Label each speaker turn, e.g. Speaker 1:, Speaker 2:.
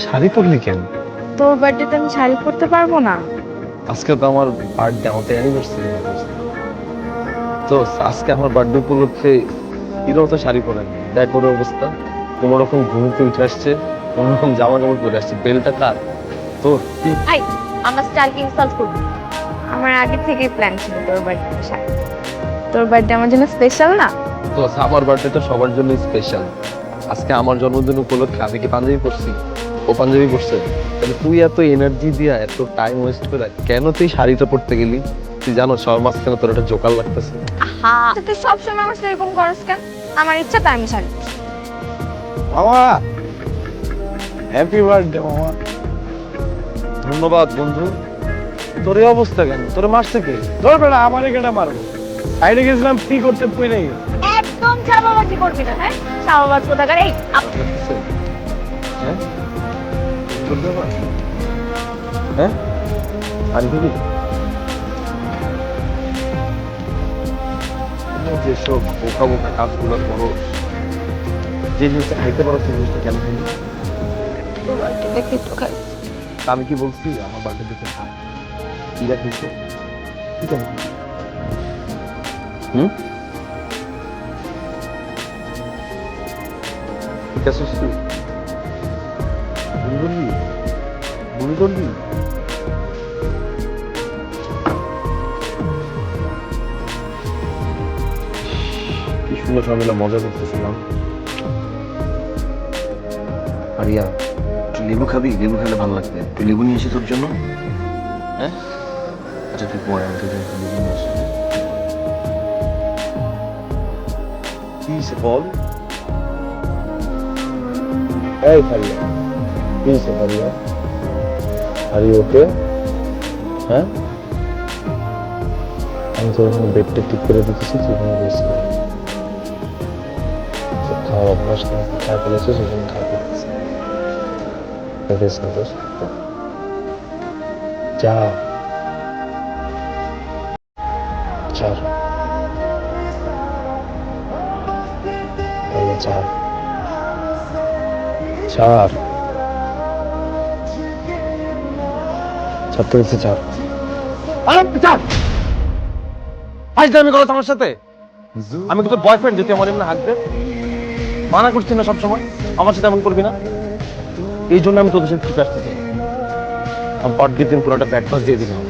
Speaker 1: শাড়ি পরলি কেন?
Speaker 2: তোর বার্থডেতে আমি শাড়ি পরতে পারবো না।
Speaker 1: আজকে তো আমার বার্থডে, আমাদের অ্যানিভার্সারি। তো আজকে আমার বার্থডে উপলক্ষে হিরো তো শাড়ি পরেন, দেখ ওর অবস্থা, কোন রকম ঘুমিতে উঠে আসছে, কোন রকম জামা কাপড় পরে আসছে। বেলটা কার? তোর? কি?
Speaker 2: আই, আমার স্টাইলকে ইনসাল্ট করবি? আমার আগে থেকেই প্ল্যান ছিল তোর বার্থডে শাড়ি। তোর বার্থডে আমার জন্য স্পেশাল না?
Speaker 1: তো আমার বার্থডে তো সবার জন্য স্পেশাল। আজকে আমার জন্মদিন উপলক্ষে আমি কি পাঞ্জাবি পরছি? ও পাঞ্জাবি পরছে? তাহলে তুই এত এনার্জি দিয়া এত টাইম ওয়েস্ট করে কেন তুই শাড়িটা পরতে গেলি? তুই জানো সবার মাঝখানে তোর একটা জোকার লাগতেছে।
Speaker 2: হা, তুই সবসময় আমার সাথে এরকম করস কেন? আমার ইচ্ছা তাই আমি শাড়ি পরছি।
Speaker 1: মামা, হ্যাপি বার্থডে মামা। ধন্যবাদ বন্ধু। তোর এই অবস্থা কেন? তোর মারছে কে?
Speaker 3: ধরবে না, আমার এখানে মারবো। সাইডে গেছিলাম ফ্রি করতে পেরে গেছে।
Speaker 2: একদম চাপাবাজি করবি না, হ্যাঁ? চাপাবাজ কোথাকার। এই
Speaker 1: হ্যাঁ? তোর ব্যাপার? হ্যাঁ? পানি খাবি? তুমি যেসব বোকা বোকা কাজগুলো করো, যে জিনিসটা খাইতে পারো সেই জিনিসটা কেন খাইনি?
Speaker 2: তোর বার্থডে দেখে একটু খাই।
Speaker 1: তা আমি কি বলছি আমার বার্থডে দেখে খা? কি রাখিস? কি কেন? হুম? ঠিক আছে তুই? ভুল করবি? ভুল করবি? কি সুন্দর সবাই মিলে মজা করতেছিলাম।
Speaker 4: আরিয়া, তুই লেবু খাবি? লেবু খেলে ভালো লাগবে। তুই লেবু নিয়ে এসে তোর জন্য। হ্যাঁ, আচ্ছা তুই পরে আমি তোর জন্য একটু লেবু নিয়ে আসি।
Speaker 1: কি সে বল? এই ফারিয়া, কি সে ফারিয়া? Are you okay? হ্যাঁ, আমি তোর এখানে বেডটা ঠিক করে দিতেছি, তুই এখানে রেস্ট কর। খাওয়ার অভ্যাস নেই, খাওয়া ফেলেছিস, সেখানে খাওয়া ফেলেছিস। রেস্ট কর। যা, ছাড়, ভাইয়া ছাড়, ছাড়, ছাড়তে বলছি ছাড়। আরে ছাড়! ফাইজলামি করো আমার সাথে? আমি কি তোর বয়ফ্রেন্ড যে তুই আমার এমনি হাঁকবে? মানা করছি না সবসময় আমার সাথে এমন করবি না? এই জন্য আমি তোদের সাথে ঠিক আসতে চাই। আমার বার্থডে দিন পুরোটা ব্যাট পাস দিয়ে দিলাম।